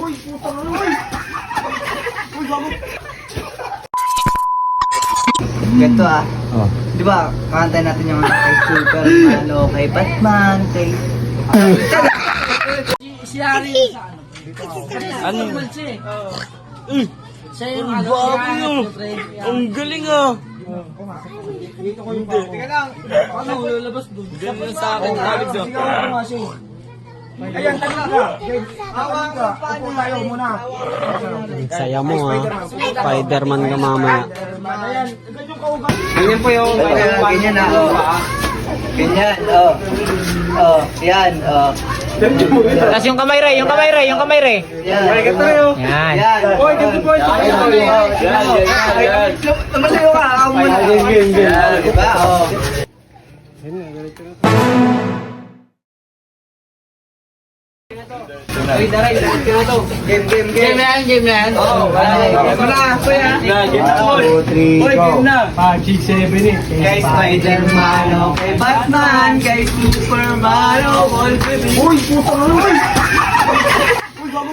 Uy, putang ina. Uy, gago. Ganito ah. Oh. Di ba, kakantay natin yung kay Superman o kay Batman, kay... Si Harry sa ano? Ano? Siya yung Bago yun. Ang galing ah. Teka lang. Ano, lalabas doon? Galing sa akin. Sabi ko. Ayan, tagla ka. Hawak ka. Upo tayo muna. Saya mo ah. Spider-Man ka mamaya. Ayan, ganyan ka ugat. Ganyan po yung Ganyan na. Ganyan, oh. Oh, yan, oh. Tapos yung kamay Ray, yung kamay Ray, yung kamay Ray. Yan. Yan. Yan. Oy, ganito po. Yan. Tumalayo ka. Ako muna. Yan, diba? Oh. Uy, daray, lahat ka na to. Game. Game na yan, game na yan. Oo, game na. Kuya. Game na. 2, 3, go. 5, 6, 7, 8. Kay Spider-Man, o kay Batman, kay Superman, o Wolverine. Uy, putang ano, uy! Uy, gago.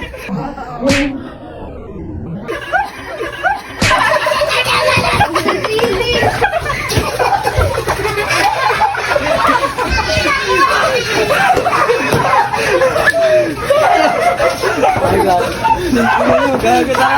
Gago na.